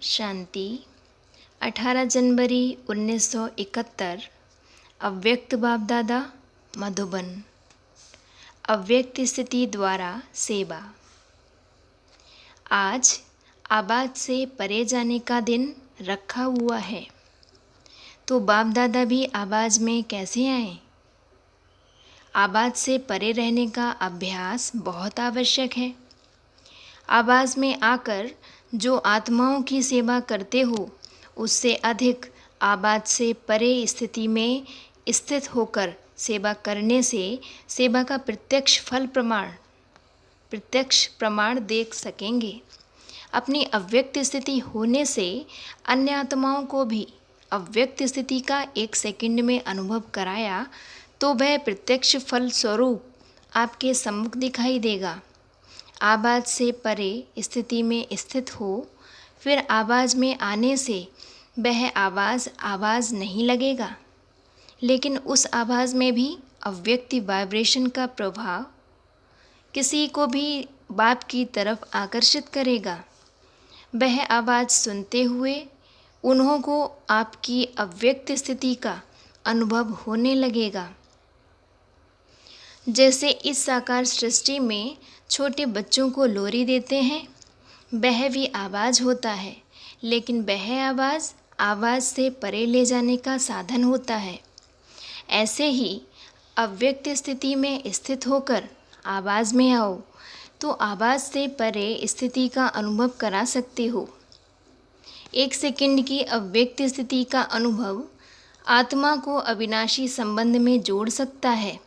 शांति। 18 जनवरी 1971। अव्यक्त बाप दादा, मधुबन। अव्यक्त स्थिति द्वारा सेवा। आज आबाद से परे जाने का दिन रखा हुआ है, तो बाप दादा भी आबाज में कैसे आए? आबाद से परे रहने का अभ्यास बहुत आवश्यक है। आवाज़ में आकर जो आत्माओं की सेवा करते हो, उससे अधिक आबाद से परे स्थिति में स्थित होकर सेवा करने से सेवा का प्रत्यक्ष प्रमाण देख सकेंगे। अपनी अव्यक्त स्थिति होने से अन्य आत्माओं को भी अव्यक्त स्थिति का 1 सेकंड में अनुभव कराया तो वह प्रत्यक्ष फल स्वरूप आपके सम्मुख दिखाई देगा। आवाज़ से परे स्थिति में स्थित हो, फिर आवाज़ में आने से वह आवाज़ नहीं लगेगा, लेकिन उस आवाज़ में भी अव्यक्त वाइब्रेशन का प्रभाव किसी को भी बाप की तरफ आकर्षित करेगा। वह आवाज़ सुनते हुए उन्हों को आपकी अव्यक्त स्थिति का अनुभव होने लगेगा। जैसे इस साकार सृष्टि में छोटे बच्चों को लोरी देते हैं, वह भी आवाज़ होता है, लेकिन वह आवाज़ से परे ले जाने का साधन होता है। ऐसे ही अव्यक्त स्थिति में स्थित होकर आवाज़ में आओ तो आवाज़ से परे स्थिति का अनुभव करा सकते हो। 1 सेकंड की अव्यक्त स्थिति का अनुभव आत्मा को अविनाशी संबंध में जोड़ सकता है।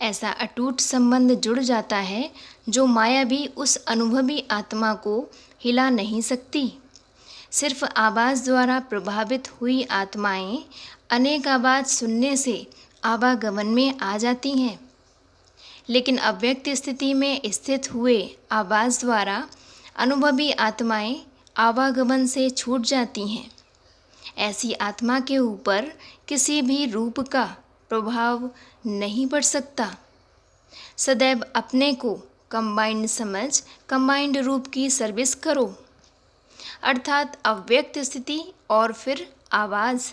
ऐसा अटूट संबंध जुड़ जाता है जो माया भी उस अनुभवी आत्मा को हिला नहीं सकती। सिर्फ आवाज़ द्वारा प्रभावित हुई आत्माएं अनेक आवाज़ सुनने से आवागमन में आ जाती हैं, लेकिन अव्यक्त स्थिति में स्थित हुए आवाज़ द्वारा अनुभवी आत्माएं आवागमन से छूट जाती हैं। ऐसी आत्मा के ऊपर किसी भी रूप का प्रभाव नहीं पड़ सकता। सदैव अपने को कंबाइंड समझ कंबाइंड रूप की सर्विस करो, अर्थात अव्यक्त स्थिति और फिर आवाज़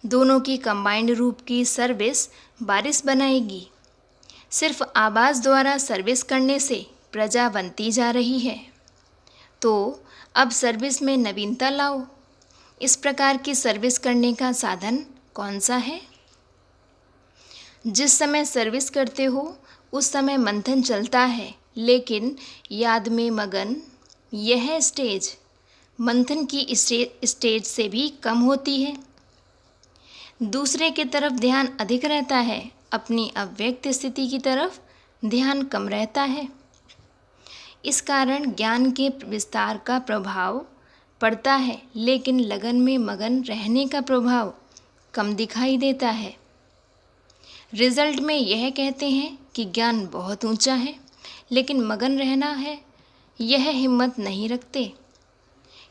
दोनों की कंबाइंड रूप की सर्विस बारिश बनाएगी। सिर्फ आवाज़ द्वारा सर्विस करने से प्रजा बनती जा रही है, तो अब सर्विस में नवीनता लाओ। इस प्रकार की सर्विस करने का साधन कौन सा है? जिस समय सर्विस करते हो उस समय मंथन चलता है, लेकिन याद में मगन यह स्टेज मंथन की स्टेज से भी कम होती है। दूसरे की तरफ ध्यान अधिक रहता है, अपनी अव्यक्त स्थिति की तरफ ध्यान कम रहता है। इस कारण ज्ञान के विस्तार का प्रभाव पड़ता है, लेकिन लगन में मगन रहने का प्रभाव कम दिखाई देता है। रिजल्ट में यह कहते हैं कि ज्ञान बहुत ऊंचा है, लेकिन मगन रहना है यह हिम्मत नहीं रखते,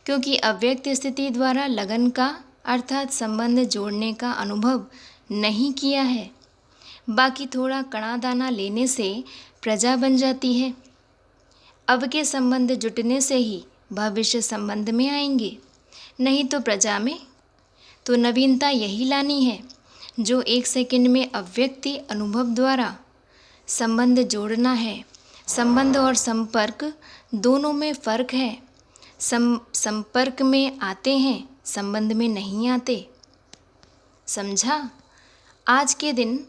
क्योंकि अव्यक्त स्थिति द्वारा लगन का अर्थात संबंध जोड़ने का अनुभव नहीं किया है। बाकी थोड़ा कणा दाना लेने से प्रजा बन जाती है। अब के संबंध जुटने से ही भविष्य संबंध में आएंगे, नहीं तो प्रजा में। तो नवीनता यही लानी है जो 1 सेकंड में अव्यक्ति अनुभव द्वारा संबंध जोड़ना है। संबंध और संपर्क दोनों में फ़र्क है। संपर्क में आते हैं, संबंध में नहीं आते। समझा? आज के दिन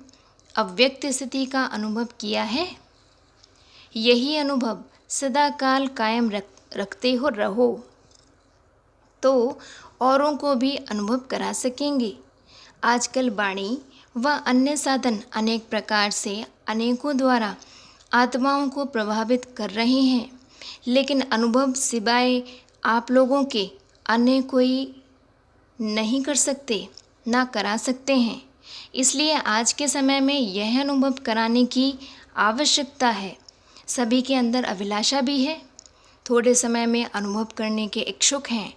अव्यक्त स्थिति का अनुभव किया है। यही अनुभव सदा काल कायम रखते हो रहो, तो औरों को भी अनुभव करा सकेंगे। आजकल वाणी व अन्य साधन अनेक प्रकार से अनेकों द्वारा आत्माओं को प्रभावित कर रहे हैं, लेकिन अनुभव सिवाय आप लोगों के अन्य कोई नहीं कर सकते, ना करा सकते हैं। इसलिए आज के समय में यह अनुभव कराने की आवश्यकता है। सभी के अंदर अभिलाषा भी है, थोड़े समय में अनुभव करने के इच्छुक हैं,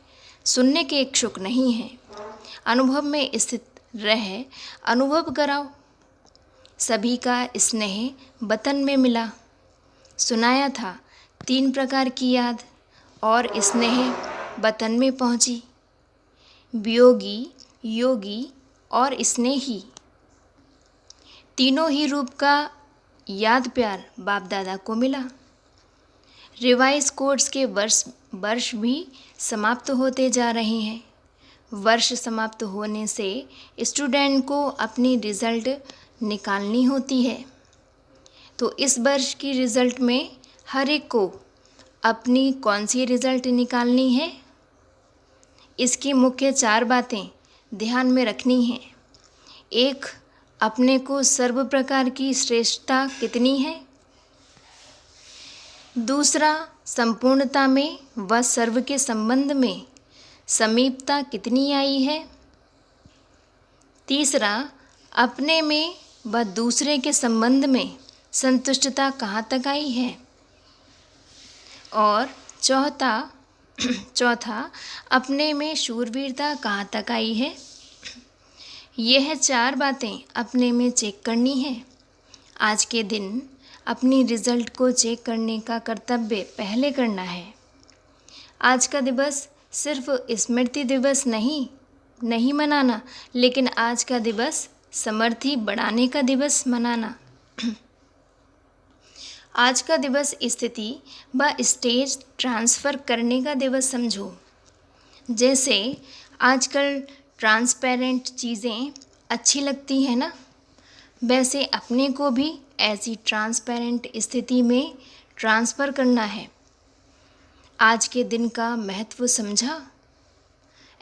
सुनने के इच्छुक नहीं हैं। अनुभव में स्थित रह अनुभव कराओ। सभी का स्नेह वतन में मिला। सुनाया था 3 प्रकार की याद, और स्नेह वतन में पहुँची। वियोगी, योगी और स्नेही, तीनों ही रूप का याद प्यार बाप दादा को मिला। रिवाइज कोर्स के वर्ष भी समाप्त होते जा रहे हैं। वर्ष समाप्त होने से स्टूडेंट को अपनी रिज़ल्ट निकालनी होती है। तो इस वर्ष की रिज़ल्ट में हर एक को अपनी कौन सी रिज़ल्ट निकालनी है, इसकी मुख्य 4 बातें ध्यान में रखनी हैं। 1, अपने को सर्व प्रकार की श्रेष्ठता कितनी है। 2, संपूर्णता में व सर्व के संबंध में समीपता कितनी आई है। 3, अपने में व दूसरे के संबंध में संतुष्टता कहाँ तक आई है। और चौथा, अपने में शूरवीरता कहाँ तक आई है। यह 4 बातें अपने में चेक करनी है। आज के दिन अपनी रिज़ल्ट को चेक करने का कर्तव्य पहले करना है। आज का दिवस सिर्फ स्मृति दिवस नहीं मनाना, लेकिन आज का दिवस समृद्धि बढ़ाने का दिवस मनाना। आज का दिवस स्थिति व स्टेज ट्रांसफ़र करने का दिवस समझो। जैसे आजकल ट्रांसपेरेंट चीज़ें अच्छी लगती हैं ना, वैसे अपने को भी ऐसी ट्रांसपेरेंट स्थिति में ट्रांसफ़र करना है। आज के दिन का महत्व समझा।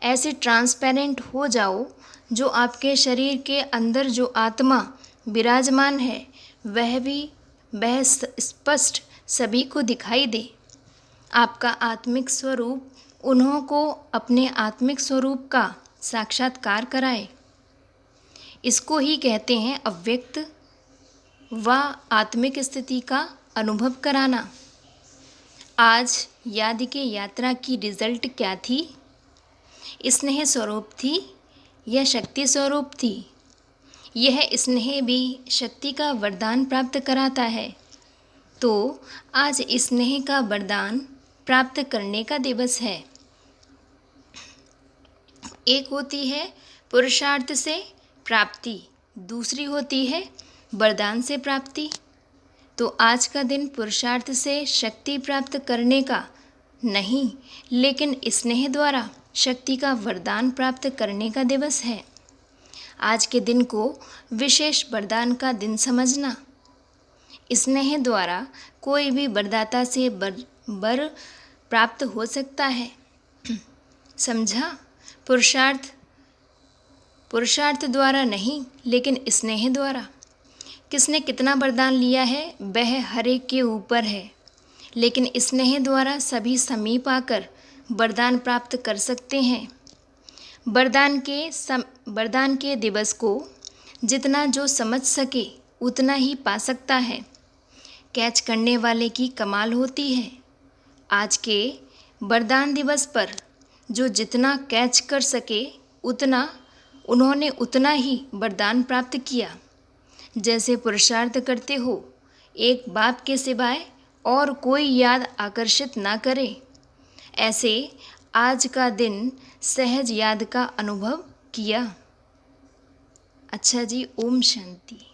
ऐसे ट्रांसपेरेंट हो जाओ जो आपके शरीर के अंदर जो आत्मा विराजमान है वह स्पष्ट सभी को दिखाई दे। आपका आत्मिक स्वरूप उन्हों को अपने आत्मिक स्वरूप का साक्षात्कार कराए। इसको ही कहते हैं अव्यक्त व आत्मिक स्थिति का अनुभव कराना। आज याद के यात्रा की रिज़ल्ट क्या थी? स्नेह स्वरूप थी या शक्ति स्वरूप थी? यह स्नेह भी शक्ति का वरदान प्राप्त कराता है। तो आज स्नेह का वरदान प्राप्त करने का दिवस है। एक होती है पुरुषार्थ से प्राप्ति, दूसरी होती है वरदान से प्राप्ति। तो आज का दिन पुरुषार्थ से शक्ति प्राप्त करने का नहीं, लेकिन स्नेह द्वारा शक्ति का वरदान प्राप्त करने का दिवस है। आज के दिन को विशेष वरदान का दिन समझना। स्नेह द्वारा कोई भी वरदाता से वर प्राप्त हो सकता है। समझा? पुरुषार्थ द्वारा नहीं, लेकिन स्नेह द्वारा। किसने कितना वरदान लिया है वह हर एक के ऊपर है, लेकिन स्नेह द्वारा सभी समीप आकर वरदान प्राप्त कर सकते हैं। वरदान के दिवस को जितना जो समझ सके उतना ही पा सकता है। कैच करने वाले की कमाल होती है। आज के वरदान दिवस पर जो जितना कैच कर सके उन्होंने उतना ही वरदान प्राप्त किया। जैसे पुरुषार्थ करते हो, एक बाप के सिवाय और कोई याद आकर्षित ना करे, ऐसे आज का दिन सहज याद का अनुभव किया। अच्छा जी, ओम शांति।